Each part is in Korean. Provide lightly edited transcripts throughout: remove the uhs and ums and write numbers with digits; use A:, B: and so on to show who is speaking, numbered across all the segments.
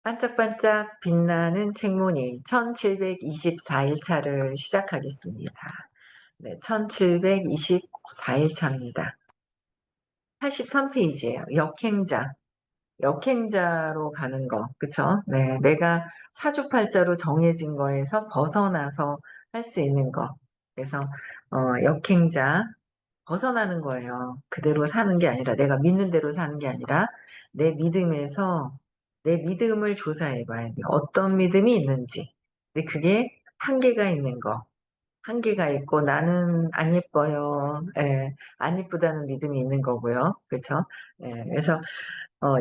A: 반짝반짝 빛나는 책무늬 1724일 차를 시작하겠습니다. 네, 1724일 차입니다. 83페이지예요. 역행자. 역행자로 가는 거. 그쵸? 네, 내가 사주팔자로 정해진 거에서 벗어나서 할 수 있는 거. 그래서 역행자 벗어나는 거예요. 그대로 사는 게 아니라 내가 믿는 대로 사는 게 아니라 내 믿음에서 내 믿음을 조사해 봐야 돼요. 어떤 믿음이 있는지. 근데 그게 한계가 있는 거. 한계가 있고 나는 안 예뻐요. 예, 안 예쁘다는 믿음이 있는 거고요. 그렇죠? 예, 그래서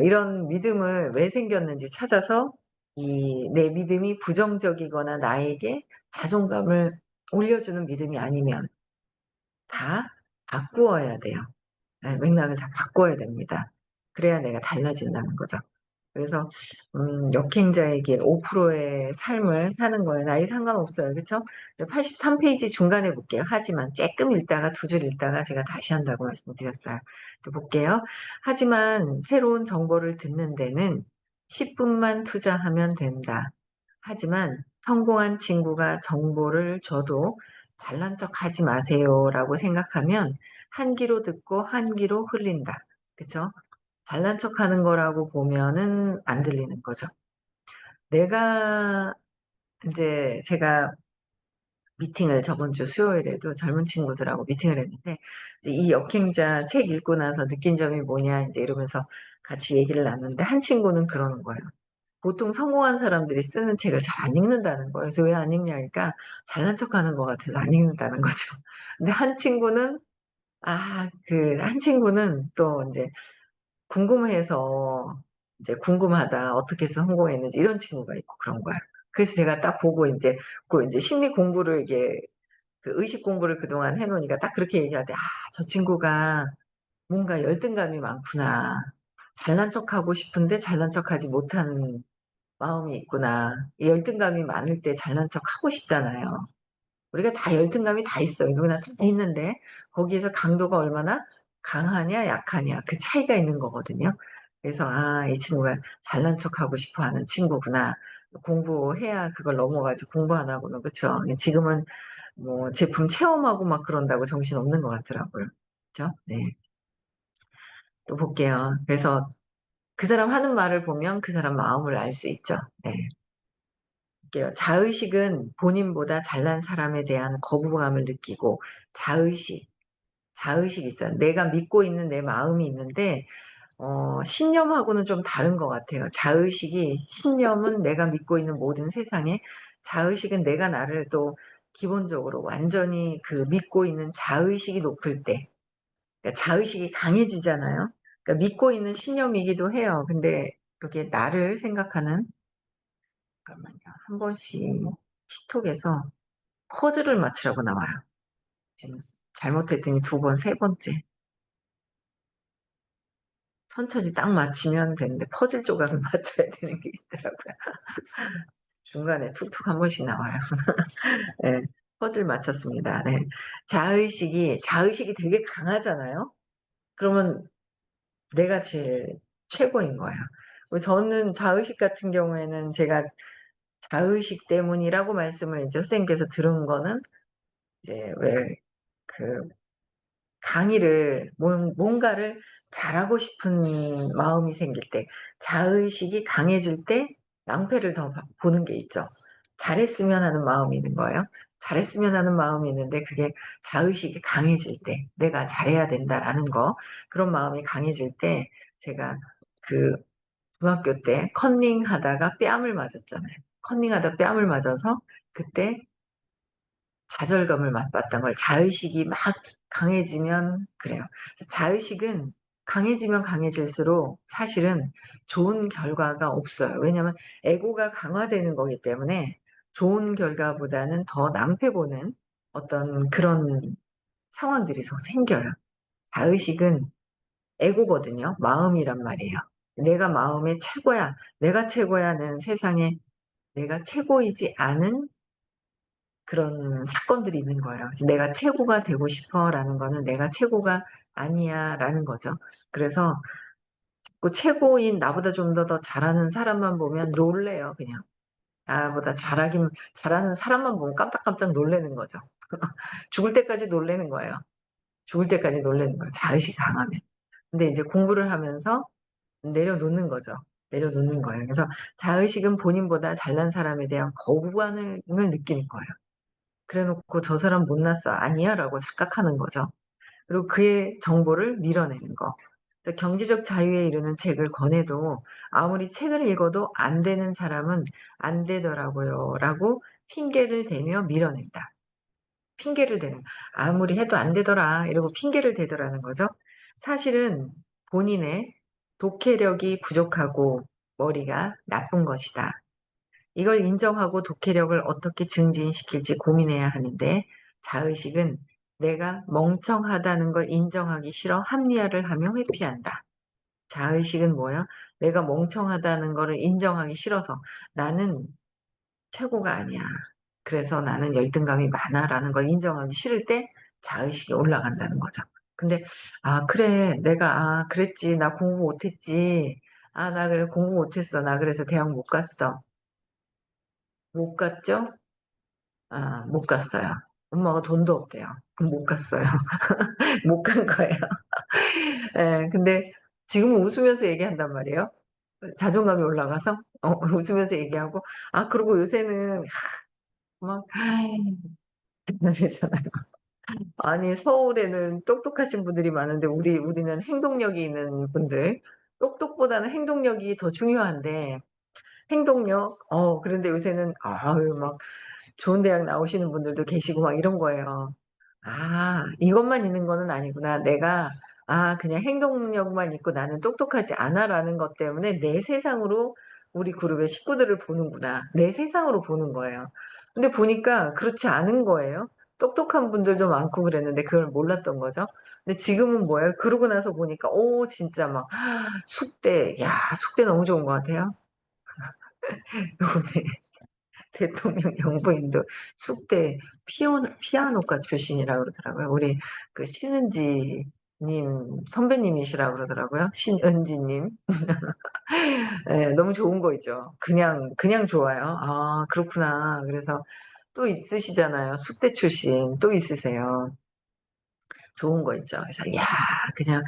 A: 이런 믿음을 왜 생겼는지 찾아서 이 내 믿음이 부정적이거나 나에게 자존감을 올려주는 믿음이 아니면 다 바꾸어야 돼요. 예, 맥락을 다 바꿔야 됩니다. 그래야 내가 달라진다는 거죠. 그래서 역행자의 길 5%의 삶을 사는 거예요. 나이 상관없어요. 그쵸? 83페이지 중간에 볼게요. 하지만 쬐끔 읽다가 두 줄 읽다가 제가 다시 한다고 말씀드렸어요. 또 볼게요. 하지만 새로운 정보를 듣는 데는 10분만 투자하면 된다. 하지만 성공한 친구가 정보를 줘도 잘난 척 하지 마세요 라고 생각하면 한 귀로 듣고 한 귀로 흘린다. 그쵸? 잘난 척 하는 거라고 보면은 안 들리는 거죠. 내가, 이제 제가 미팅을 저번 주 수요일에도 젊은 친구들하고 미팅을 했는데, 이제 이 역행자 책 읽고 나서 느낀 점이 뭐냐, 이제 이러면서 같이 얘기를 나눴는데, 한 친구는 그러는 거예요. 보통 성공한 사람들이 쓰는 책을 잘 안 읽는다는 거예요. 그래서 왜 안 읽냐니까, 잘난 척 하는 것 같아서 안 읽는다는 거죠. 근데 한 친구는, 한 친구는 또 이제 궁금해서 이제 궁금하다. 어떻게 해서 성공했는지 이런 친구가 있고 그런 거야. 그래서 제가 딱 보고 이제 그 이제 심리 공부를 이게 그 의식 공부를 그동안 해놓으니까 딱 그렇게 얘기하대. 저 친구가 뭔가 열등감이 많구나. 잘난 척하고 싶은데 잘난 척하지 못하는 마음이 있구나. 이 열등감이 많을 때 잘난 척하고 싶잖아요. 우리가 다 열등감이 다 있어요. 누구나 다 있는데 거기에서 강도가 얼마나 강하냐 약하냐 그 차이가 있는 거거든요. 그래서 이 친구가 잘난 척하고 싶어 하는 친구구나. 공부해야 그걸 넘어가지 공부 안 하고는. 그쵸? 지금은 뭐 제품 체험하고 막 그런다고 정신 없는 것 같더라고요. 그죠? 네. 또 볼게요. 그래서 그 사람 하는 말을 보면 그 사람 마음을 알 수 있죠. 네. 볼게요. 자의식은 본인보다 잘난 사람에 대한 거부감을 느끼고 자의식이 있어요. 내가 믿고 있는 내 마음이 있는데 신념하고는 좀 다른 것 같아요. 신념은 내가 믿고 있는 모든 세상에, 자의식은 내가 나를 또 기본적으로 완전히 그 믿고 있는 자의식이 높을 때, 그러니까 자의식이 강해지잖아요. 그러니까 믿고 있는 신념이기도 해요. 근데 이렇게 나를 생각하는, 잠깐만요. 한 번씩 틱톡에서 퍼즐을 맞추라고 나와요. 지금 잘못했더니 두 번, 세 번째. 천천히 딱 맞히면 되는데 퍼즐 조각을 맞춰야 되는 게 있더라고요. 중간에 툭툭 한 번씩 나와요. 네, 퍼즐 맞췄습니다. 네. 자의식이 되게 강하잖아요. 그러면 내가 제일 최고인 거예요. 저는 자의식 같은 경우에는 제가 자의식 때문이라고 말씀을 이제 선생님께서 들은 거는 이제 왜 그 강의를 뭔가를 잘하고 싶은 마음이 생길 때, 자의식이 강해질 때 낭패를 더 보는 게 있죠. 잘했으면 하는 마음이 있는 거예요. 잘했으면 하는 마음이 있는데 그게 자의식이 강해질 때, 내가 잘해야 된다라는 거, 그런 마음이 강해질 때, 제가 그 중학교 때 컨닝 하다가 뺨을 맞았잖아요. 컨닝 하다 뺨을 맞아서 그때 좌절감을 맛봤던 걸, 자의식이 막 강해지면 그래요. 자의식은 강해지면 강해질수록 사실은 좋은 결과가 없어요. 왜냐하면 에고가 강화되는 거기 때문에 좋은 결과보다는 더 낭패 보는 어떤 그런 상황들이 더 생겨요. 자의식은 에고거든요. 마음이란 말이에요. 내가 마음의 최고야, 내가 최고야는 세상에 내가 최고이지 않은 그런 사건들이 있는 거예요. 그래서 내가 최고가 되고 싶어라는 거는 내가 최고가 아니야라는 거죠. 그래서 그 최고인 나보다 좀 더 잘하는 사람만 보면 놀래요, 그냥. 나보다 잘하는 사람만 보면 깜짝깜짝 놀라는 거죠. 죽을 때까지 놀라는 거예요. 죽을 때까지 놀라는 거예요. 자의식이 강하면. 근데 이제 공부를 하면서 내려놓는 거죠. 내려놓는 거예요. 그래서 자의식은 본인보다 잘난 사람에 대한 거부감을 느끼는 거예요. 그래 놓고 저 사람 못났어. 아니야. 라고 착각하는 거죠. 그리고 그의 정보를 밀어내는 거. 그래서 경제적 자유에 이르는 책을 권해도 아무리 책을 읽어도 안 되는 사람은 안 되더라고요. 라고 핑계를 대며 밀어낸다. 핑계를 대는, 아무리 해도 안 되더라. 이러고 핑계를 대더라는 거죠. 사실은 본인의 독해력이 부족하고 머리가 나쁜 것이다. 이걸 인정하고 독해력을 어떻게 증진시킬지 고민해야 하는데 자의식은 내가 멍청하다는 걸 인정하기 싫어 합리화를 하며 회피한다. 자의식은 뭐야? 내가 멍청하다는 거를 인정하기 싫어서 나는 최고가 아니야. 그래서 나는 열등감이 많아라는 걸 인정하기 싫을 때 자의식이 올라간다는 거죠. 근데 그래 내가 그랬지 나 공부 못했지 나 그래 공부 못했어 나 그래서 대학 못 갔어 못 갔죠? 못 갔어요. 엄마가 돈도 없대요. 그럼 못 갔어요. 못 간 거예요. 예, 근데 지금은 웃으면서 얘기한단 말이에요. 자존감이 올라가서 웃으면서 얘기하고 그리고 요새는 막 대단하잖아요. 아니 서울에는 똑똑하신 분들이 많은데 우리는 행동력이 있는 분들 똑똑보다는 행동력이 더 중요한데 행동력 그런데 요새는 아유 막 좋은 대학 나오시는 분들도 계시고 막 이런 거예요. 이것만 있는 거는 아니구나. 내가 그냥 행동력만 있고 나는 똑똑하지 않아라는 것 때문에 내 세상으로 우리 그룹의 식구들을 보는구나. 내 세상으로 보는 거예요. 근데 보니까 그렇지 않은 거예요. 똑똑한 분들도 많고 그랬는데 그걸 몰랐던 거죠. 근데 지금은 뭐예요? 그러고 나서 보니까 진짜 막 숙대, 야 숙대 너무 좋은 것 같아요. 대통령 영부인도 숙대 피아노과 출신이라고 그러더라고요. 우리 그 신은지님 선배님이시라고 그러더라고요. 신은지님. 네, 너무 좋은 거 있죠. 그냥 좋아요. 그렇구나. 그래서 또 있으시잖아요. 숙대 출신 또 있으세요. 좋은 거 있죠. 그래서 그냥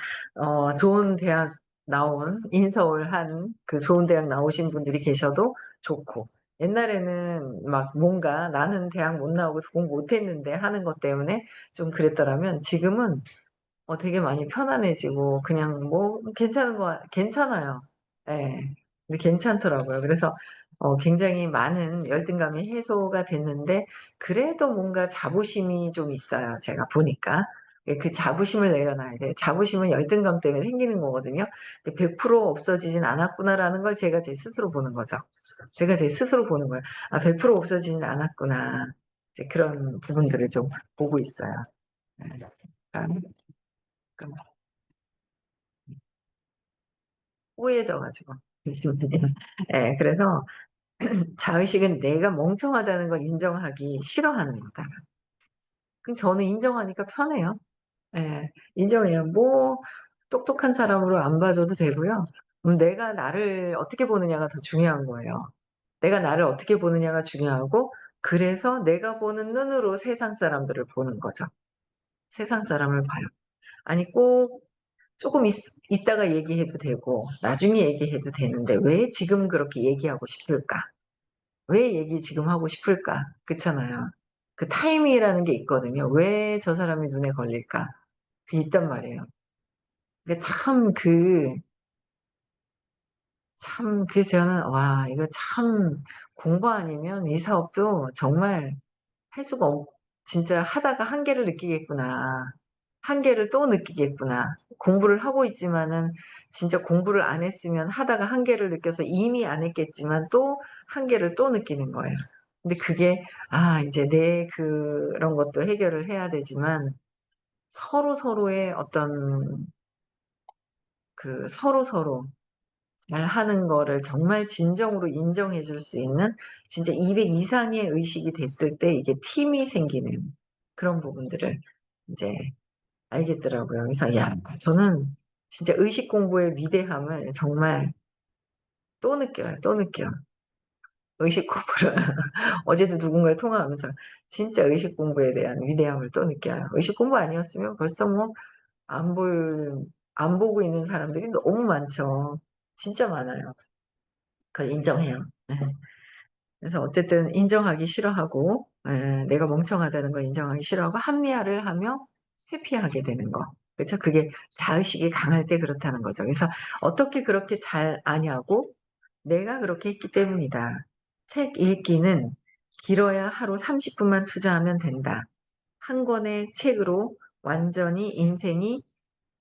A: 좋은 대학 나온 인서울 한 그 좋은 대학 나오신 분들이 계셔도 좋고 옛날에는 막 뭔가 나는 대학 못 나오고 공부 못했는데 하는 것 때문에 좀 그랬더라면 지금은 되게 많이 편안해지고 그냥 뭐 괜찮아요. 예. 근데 괜찮더라고요. 그래서 굉장히 많은 열등감이 해소가 됐는데 그래도 뭔가 자부심이 좀 있어요. 제가 보니까. 그 자부심을 내려놔야 돼요. 자부심은 열등감 때문에 생기는 거거든요. 100% 없어지진 않았구나라는 걸 제가 제 스스로 보는 거죠. 제가 제 스스로 보는 거예요. 100% 없어지진 않았구나. 이제 그런 부분들을 좀 보고 있어요. 네. 그러니까 뿌얘져 가지고. 예, 그래서 자의식은 내가 멍청하다는 걸 인정하기 싫어하는 거다. 그럼 저는 인정하니까 편해요. 예, 인정해요. 뭐 똑똑한 사람으로 안 봐줘도 되고요. 내가 나를 어떻게 보느냐가 더 중요한 거예요. 내가 나를 어떻게 보느냐가 중요하고 그래서 내가 보는 눈으로 세상 사람들을 보는 거죠. 세상 사람을 봐요. 아니 꼭 조금 있다가 얘기해도 되고 나중에 얘기해도 되는데 왜 지금 그렇게 얘기하고 싶을까? 왜 얘기 지금 하고 싶을까? 그렇잖아요. 그 타이밍이라는 게 있거든요. 왜 저 사람이 눈에 걸릴까? 그게 있단 말이에요. 그러니까 그래서 저는 와 이거 참 공부 아니면 이 사업도 정말 할 수가 진짜 하다가 한계를 느끼겠구나. 한계를 또 느끼겠구나. 공부를 하고 있지만은 진짜 공부를 안 했으면 하다가 한계를 느껴서 이미 안 했겠지만 또 한계를 또 느끼는 거예요. 근데 그게 이제 내 그런 것도 해결을 해야 되지만 서로서로의 어떤 서로서로 잘하는 거를 정말 진정으로 인정해 줄 수 있는 진짜 200 이상의 의식이 됐을 때 이게 팀이 생기는 그런 부분들을 이제 알겠더라고요. 그래서 저는 진짜 의식 공부의 위대함을 정말 또 느껴요. 또 느껴. 의식 공부를 어제도 누군가를 통화하면서 진짜 의식 공부에 대한 위대함을 또 느껴요. 의식 공부 아니었으면 벌써 뭐 안 볼, 안 보고 있는 사람들이 너무 많죠. 진짜 많아요. 그걸 인정해요. 예. 그래서 어쨌든 인정하기 싫어하고, 내가 멍청하다는 걸 인정하기 싫어하고 합리화를 하며 회피하게 되는 거. 그렇죠? 그게 자의식이 강할 때 그렇다는 거죠. 그래서 어떻게 그렇게 잘 아냐고? 내가 그렇게 했기 때문이다. 책 읽기는 길어야 하루 30분만 투자하면 된다. 한 권의 책으로 완전히 인생이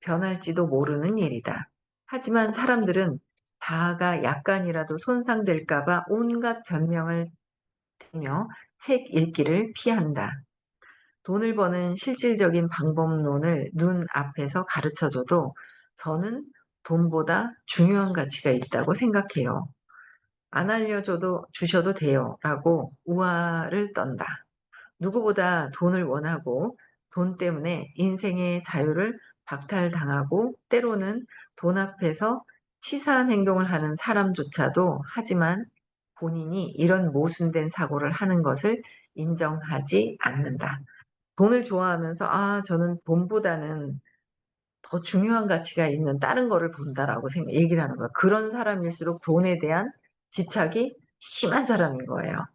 A: 변할지도 모르는 일이다. 하지만 사람들은 다가 약간이라도 손상될까봐 온갖 변명을 대며 책 읽기를 피한다. 돈을 버는 실질적인 방법론을 눈앞에서 가르쳐줘도 저는 돈보다 중요한 가치가 있다고 생각해요. 안 알려줘도 주셔도 돼요. 라고 우화를 떤다. 누구보다 돈을 원하고 돈 때문에 인생의 자유를 박탈당하고 때로는 돈 앞에서 치사한 행동을 하는 사람조차도 하지만 본인이 이런 모순된 사고를 하는 것을 인정하지 않는다. 돈을 좋아하면서 저는 돈보다는 더 중요한 가치가 있는 다른 거를 본다라고 얘기를 하는 거야. 그런 사람일수록 돈에 대한 집착이 심한 사람인 거예요.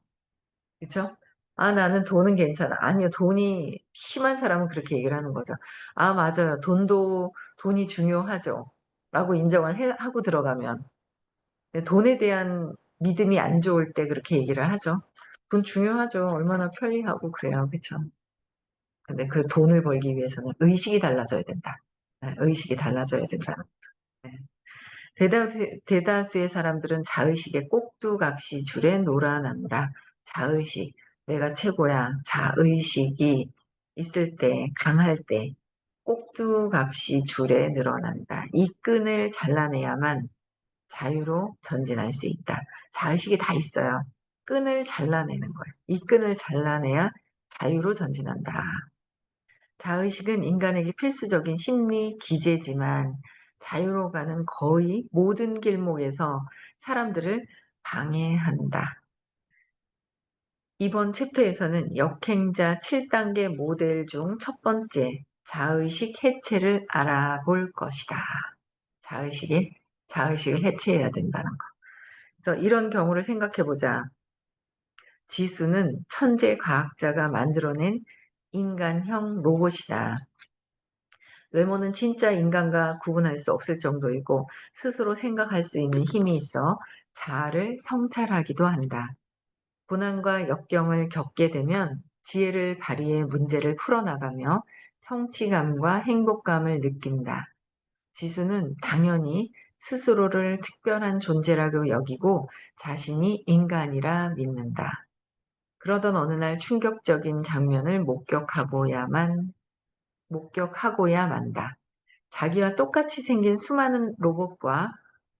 A: 그쵸? 나는 돈은 괜찮아. 아니요, 돈이 심한 사람은 그렇게 얘기를 하는 거죠. 맞아요. 돈이 중요하죠. 라고 하고 들어가면. 근데 돈에 대한 믿음이 안 좋을 때 그렇게 얘기를 하죠. 돈 중요하죠. 얼마나 편리하고 그래요. 그쵸? 근데 그 돈을 벌기 위해서는 의식이 달라져야 된다. 네, 의식이 달라져야 된다. 네. 대다수의 사람들은 자의식의 꼭두각시 줄에 놀아난다. 자의식, 내가 최고야. 자의식이 있을 때, 강할 때, 꼭두각시 줄에 늘어난다. 이 끈을 잘라내야만 자유로 전진할 수 있다. 자의식이 다 있어요. 끈을 잘라내는 거예요. 이 끈을 잘라내야 자유로 전진한다. 자의식은 인간에게 필수적인 심리 기제지만 자유로 가는 거의 모든 길목에서 사람들을 방해한다. 이번 챕터에서는 역행자 7단계 모델 중 첫 번째 자의식 해체를 알아볼 것이다. 자의식을 해체해야 된다는 거. 그래서 이런 경우를 생각해 보자. 지수는 천재 과학자가 만들어낸 인간형 로봇이다. 외모는 진짜 인간과 구분할 수 없을 정도이고 스스로 생각할 수 있는 힘이 있어 자아를 성찰하기도 한다. 고난과 역경을 겪게 되면 지혜를 발휘해 문제를 풀어나가며 성취감과 행복감을 느낀다. 지수는 당연히 스스로를 특별한 존재라고 여기고 자신이 인간이라 믿는다. 그러던 어느 날 충격적인 장면을 목격하고야 만다. 자기와 똑같이 생긴 수많은 로봇과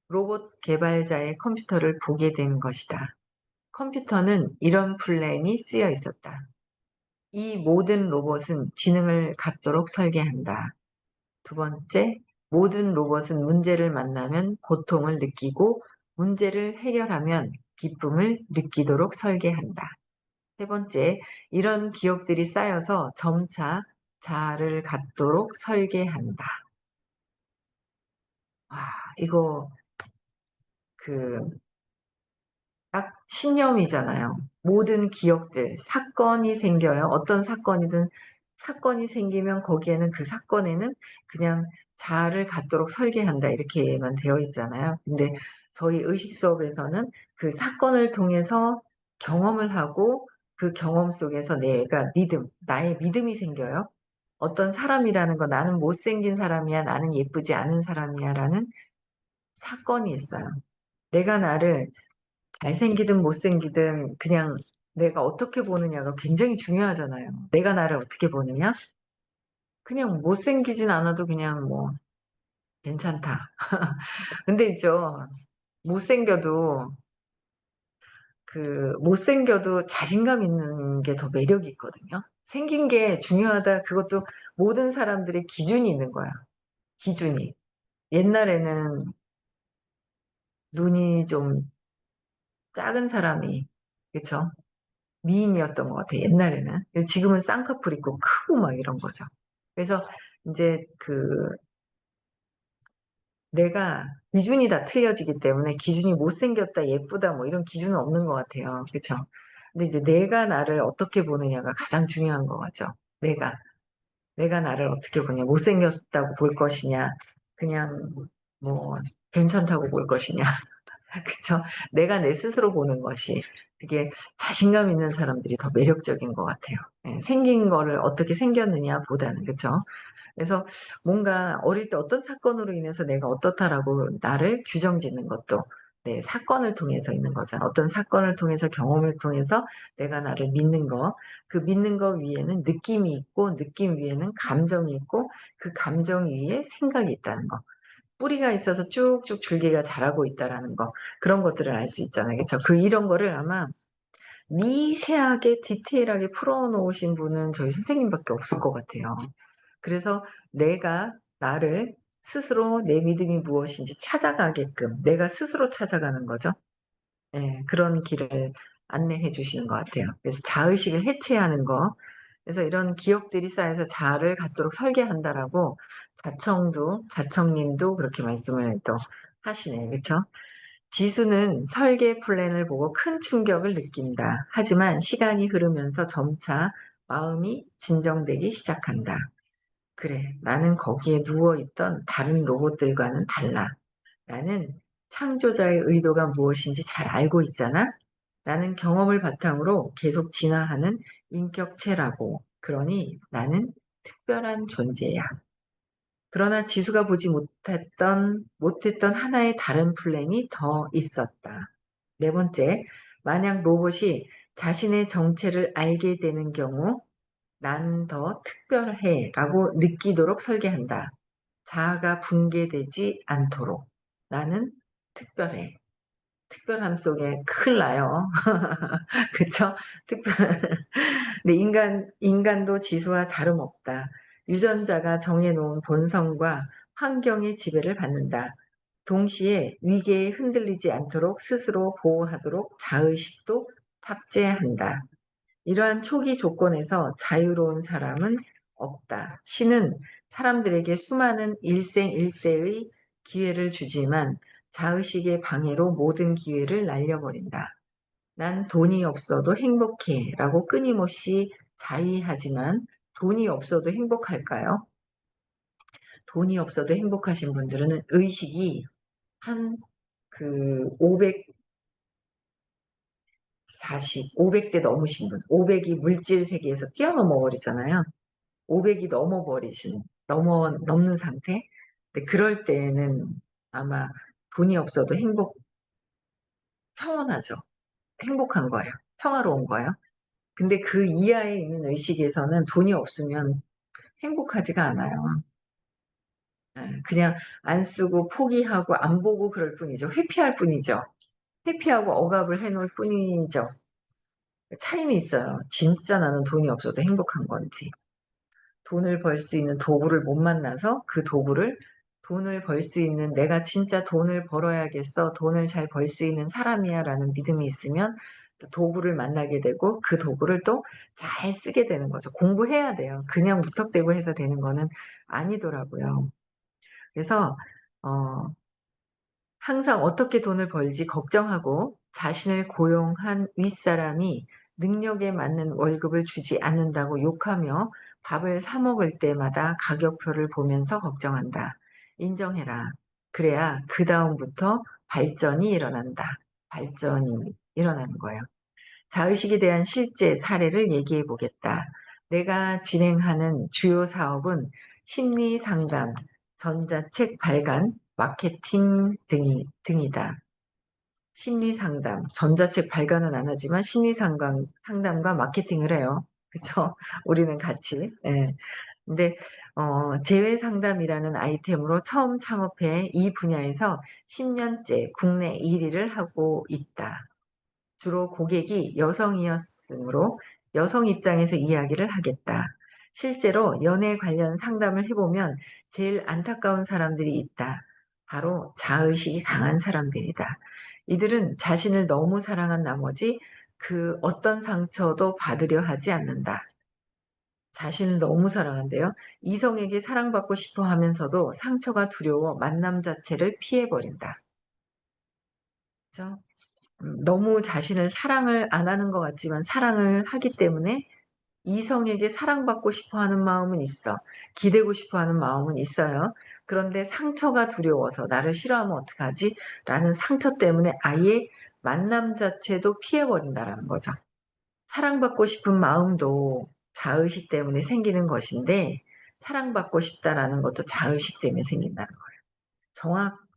A: 로봇 개발자의 컴퓨터를 보게 된 것이다. 컴퓨터는 이런 플랜이 쓰여 있었다. 이 모든 로봇은 지능을 갖도록 설계한다. 두 번째, 모든 로봇은 문제를 만나면 고통을 느끼고 문제를 해결하면 기쁨을 느끼도록 설계한다. 세 번째, 이런 기억들이 쌓여서 점차 자아를 갖도록 설계한다. 이거 그 딱 신념이잖아요. 모든 기억들, 사건이 생겨요. 어떤 사건이든 사건이 생기면 거기에는 그 사건에는 그냥 자아를 갖도록 설계한다 이렇게만 되어 있잖아요. 근데 저희 의식 수업에서는 그 사건을 통해서 경험을 하고 그 경험 속에서 나의 믿음이 생겨요. 어떤 사람이라는 거, 나는 못생긴 사람이야, 나는 예쁘지 않은 사람이야 라는 사건이 있어요. 내가 나를 잘생기든 못생기든 그냥 내가 어떻게 보느냐가 굉장히 중요하잖아요. 내가 나를 어떻게 보느냐? 그냥 못생기진 않아도 그냥 뭐 괜찮다. 근데 있죠. 못생겨도 못생겨도 자신감 있는 게 더 매력이 있거든요. 생긴 게 중요하다. 그것도 모든 사람들의 기준이 있는 거야. 기준이. 옛날에는 눈이 좀 작은 사람이, 그쵸? 미인이었던 것 같아, 옛날에는. 근데 지금은 쌍꺼풀 있고 크고 막 이런 거죠. 그래서 이제 내가 기준이 다 틀려지기 때문에 기준이 못생겼다, 예쁘다 뭐 이런 기준은 없는 것 같아요. 그쵸? 근데 이제 내가 나를 어떻게 보느냐가 가장 중요한 거 같죠. 내가 나를 어떻게 보냐. 못생겼다고 볼 것이냐. 그냥 뭐 괜찮다고 볼 것이냐. 그쵸? 내가 내 스스로 보는 것이 되게 자신감 있는 사람들이 더 매력적인 것 같아요. 예, 생긴 거를 어떻게 생겼느냐 보다는, 그쵸? 그래서 뭔가 어릴 때 어떤 사건으로 인해서 내가 어떻다라고 나를 규정 짓는 것도 내 사건을 통해서 있는 거잖아. 어떤 사건을 통해서 경험을 통해서 내가 나를 믿는 거, 그 믿는 거 위에는 느낌이 있고 느낌 위에는 감정이 있고 그 감정 위에 생각이 있다는 거. 뿌리가 있어서 쭉쭉 줄기가 자라고 있다라는 거. 그런 것들을 알 수 있잖아요. 그쵸? 이런 거를 아마 미세하게 디테일하게 풀어놓으신 분은 저희 선생님밖에 없을 것 같아요. 그래서 내가 나를 스스로 내 믿음이 무엇인지 찾아가게끔 내가 스스로 찾아가는 거죠. 예, 그런 길을 안내해 주시는 것 같아요. 그래서 자의식을 해체하는 거. 그래서 이런 기억들이 쌓여서 자아를 갖도록 설계한다라고 자청님도 그렇게 말씀을 또 하시네. 그쵸? 지수는 설계 플랜을 보고 큰 충격을 느낀다. 하지만 시간이 흐르면서 점차 마음이 진정되기 시작한다. 그래, 나는 거기에 누워있던 다른 로봇들과는 달라. 나는 창조자의 의도가 무엇인지 잘 알고 있잖아. 나는 경험을 바탕으로 계속 진화하는 인격체라고. 그러니 나는 특별한 존재야. 그러나 지수가 보지 못했던 하나의 다른 플랜이 더 있었다. 네 번째, 만약 로봇이 자신의 정체를 알게 되는 경우 난 더 특별해 라고 느끼도록 설계한다. 자아가 붕괴되지 않도록. 나는 특별해. 특별함 속에 큰일 나요. 그쵸? 특별. 근데 인간도 지수와 다름없다. 유전자가 정해놓은 본성과 환경의 지배를 받는다. 동시에 위계에 흔들리지 않도록 스스로 보호하도록 자의식도 탑재한다. 이러한 초기 조건에서 자유로운 사람은 없다. 신은 사람들에게 수많은 일생일대의 기회를 주지만 자의식의 방해로 모든 기회를 날려버린다. 난 돈이 없어도 행복해 라고 끊임없이 자의하지만 돈이 없어도 행복할까요? 돈이 없어도 행복하신 분들은 의식이 한 500대 넘으신 분, 500이 물질 세계에서 뛰어넘어 버리잖아요. 500이 넘는 상태? 근데 그럴 때는 아마 돈이 없어도 평온하죠. 행복한 거예요. 평화로운 거예요. 근데 그 이하에 있는 의식에서는 돈이 없으면 행복하지가 않아요. 예, 그냥 안 쓰고 포기하고 안 보고 그럴 뿐이죠. 회피할 뿐이죠. 회피하고 억압을 해놓을 뿐이죠. 차이는 있어요. 진짜 나는 돈이 없어도 행복한 건지. 돈을 벌 수 있는 도구를 못 만나서 그 도구를 돈을 벌 수 있는 내가 진짜 돈을 벌어야겠어. 돈을 잘 벌 수 있는 사람이야 라는 믿음이 있으면 또 도구를 만나게 되고 그 도구를 또 잘 쓰게 되는 거죠. 공부해야 돼요. 그냥 무턱대고 해서 되는 거는 아니더라고요. 그래서 어, 항상 어떻게 돈을 벌지 걱정하고 자신을 고용한 윗사람이 능력에 맞는 월급을 주지 않는다고 욕하며 밥을 사 먹을 때마다 가격표를 보면서 걱정한다. 인정해라. 그래야 그 다음부터 발전이 일어난다. 발전이 일어나는 거예요. 자의식에 대한 실제 사례를 얘기해 보겠다. 내가 진행하는 주요 사업은 심리 상담, 전자책 발간, 마케팅 등이다. 심리 상담, 전자책 발간은 안 하지만 상담과 마케팅을 해요. 그쵸? 우리는 같이. 예. 근데, 재회 상담이라는 아이템으로 처음 창업해 이 분야에서 10년째 국내 1위를 하고 있다. 주로 고객이 여성이었으므로 여성 입장에서 이야기를 하겠다. 실제로 연애 관련 상담을 해보면 제일 안타까운 사람들이 있다. 바로 자의식이 강한 사람들이다. 이들은 자신을 너무 사랑한 나머지 그 어떤 상처도 받으려 하지 않는다. 자신을 너무 사랑한대요. 이성에게 사랑받고 싶어 하면서도 상처가 두려워 만남 자체를 피해버린다. 그죠? 너무 자신을 사랑을 안 하는 것 같지만 사랑을 하기 때문에 이성에게 사랑받고 싶어 하는 마음은 있어. 기대고 싶어 하는 마음은 있어요. 그런데 상처가 두려워서 나를 싫어하면 어떡하지? 라는 상처 때문에 아예 만남 자체도 피해버린다라는 거죠. 사랑받고 싶은 마음도 자의식 때문에 생기는 것인데 사랑받고 싶다라는 것도 자의식 때문에 생긴다는 거예요.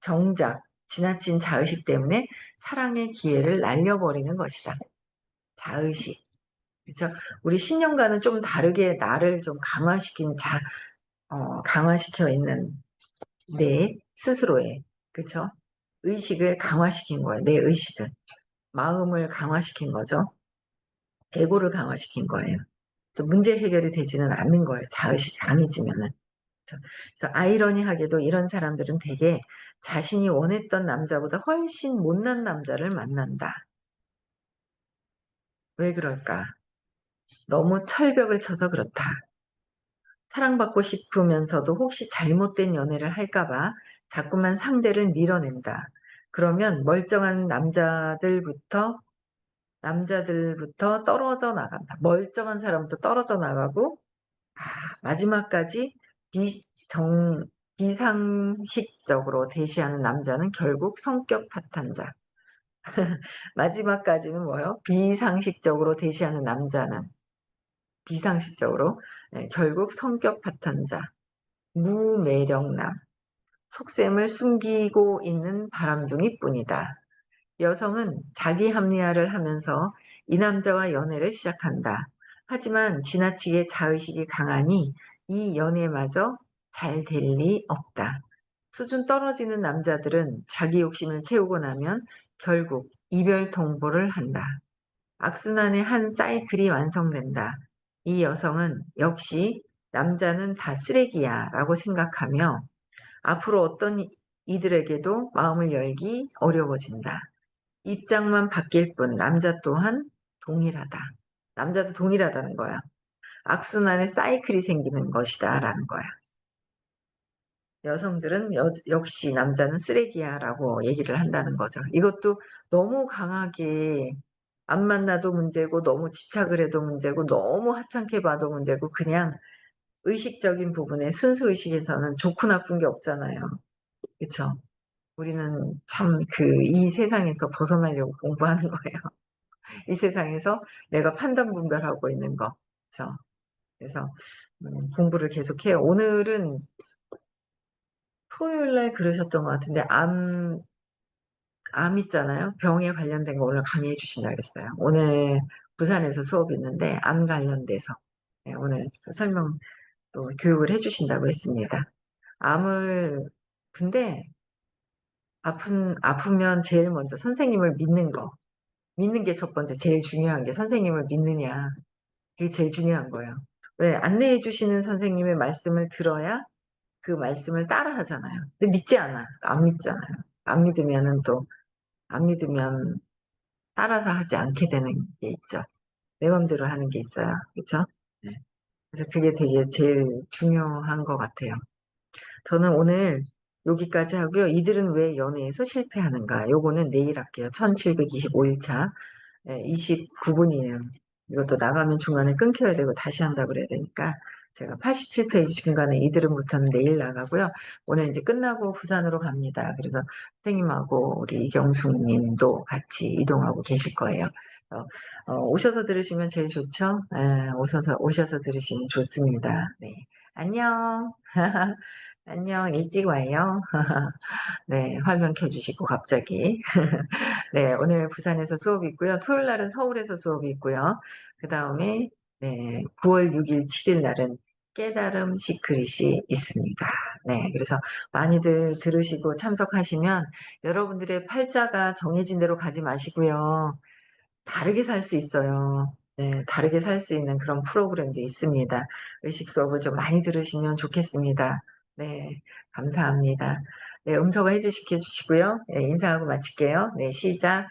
A: 정작 지나친 자의식 때문에 사랑의 기회를 날려버리는 것이다. 자의식. 그렇죠? 우리 신념과는 좀 다르게 나를 좀 강화시켜 있는 내 스스로의, 그렇죠? 의식을 강화시킨 거예요. 내 의식을. 마음을 강화시킨 거죠. 에고를 강화시킨 거예요. 그래서 문제 해결이 되지는 않는 거예요. 자의식이 강해지면은. 그래서 아이러니하게도 이런 사람들은 대개 자신이 원했던 남자보다 훨씬 못난 남자를 만난다. 왜 그럴까? 너무 철벽을 쳐서 그렇다. 사랑받고 싶으면서도 혹시 잘못된 연애를 할까봐 자꾸만 상대를 밀어낸다. 그러면 멀쩡한 남자들부터 떨어져 나간다. 멀쩡한 사람부터 떨어져 나가고, 마지막까지 비정, 비상식적으로 대시하는 남자는 결국 성격 파탄자. 마지막까지는 뭐예요? 비상식적으로 대시하는 남자는 비상식적으로, 네, 결국 성격 파탄자. 무매력남, 속셈을 숨기고 있는 바람둥이뿐이다. 여성은 자기 합리화를 하면서 이 남자와 연애를 시작한다. 하지만 지나치게 자의식이 강하니 이 연애마저 잘 될 리 없다. 수준 떨어지는 남자들은 자기 욕심을 채우고 나면 결국 이별 통보를 한다. 악순환의 한 사이클이 완성된다. 이 여성은 역시 남자는 다 쓰레기야 라고 생각하며 앞으로 어떤 이들에게도 마음을 열기 어려워진다. 입장만 바뀔 뿐 남자 또한 동일하다. 남자도 동일하다는 거야. 악순환의 사이클이 생기는 것이다 라는 거야. 여성들은 역시 남자는 쓰레기야 라고 얘기를 한다는 거죠. 이것도 너무 강하게 안 만나도 문제고 너무 집착을 해도 문제고 너무 하찮게 봐도 문제고 그냥 의식적인 부분에 순수의식에서는 좋고 나쁜 게 없잖아요. 그쵸? 우리는 참 이 세상에서 벗어나려고 공부하는 거예요. 이 세상에서 내가 판단 분별하고 있는 거. 그쵸? 그래서 공부를 계속해요. 오늘은 토요일 날 그러셨던 것 같은데 암 있잖아요. 병에 관련된 거 오늘 강의해 주신다 그랬어요. 오늘 부산에서 수업이 있는데 암 관련돼서 네, 오늘 설명 또 교육을 해 주신다고 했습니다. 암을 근데 아프면 제일 먼저 선생님을 믿는 거. 믿는 게 첫 번째 제일 중요한 게 선생님을 믿느냐. 그게 제일 중요한 거예요. 왜 안내해 주시는 선생님의 말씀을 들어야 그 말씀을 따라 하잖아요. 근데 믿지 않아. 안 믿잖아요. 안 믿으면은 또 안 믿으면 따라서 하지 않게 되는 게 있죠. 내 맘대로 하는 게 있어요. 그쵸? 네. 그래서 그게 되게 제일 중요한 것 같아요. 저는 오늘 여기까지 하고요. 이들은 왜 연애에서 실패하는가? 요거는 내일 할게요. 1725일차. 네, 29분이에요. 이것도 나가면 중간에 끊겨야 되고 다시 한다고 그래야 되니까 제가 87페이지 중간에 이들은부터는 내일 나가고요. 오늘 이제 끝나고 부산으로 갑니다. 그래서 선생님하고 우리 이경숙 님도 같이 이동하고 계실 거예요. 오셔서 들으시면 제일 좋죠? 네, 오셔서 들으시면 좋습니다. 네. 안녕. 안녕. 일찍 와요. 네, 화면 켜주시고 갑자기. 네, 오늘 부산에서 수업이 있고요. 토요일 날은 서울에서 수업이 있고요. 그 다음에 네, 9월 6일, 7일 날은 깨달음 시크릿이 있습니다. 네, 그래서 많이들 들으시고 참석하시면 여러분들의 팔자가 정해진 대로 가지 마시고요. 다르게 살 수 있어요. 네, 다르게 살 수 있는 그런 프로그램도 있습니다. 의식 수업을 좀 많이 들으시면 좋겠습니다. 네, 감사합니다. 네. 네, 음소거 해제시켜 주시고요. 네, 인사하고 마칠게요. 네, 시작.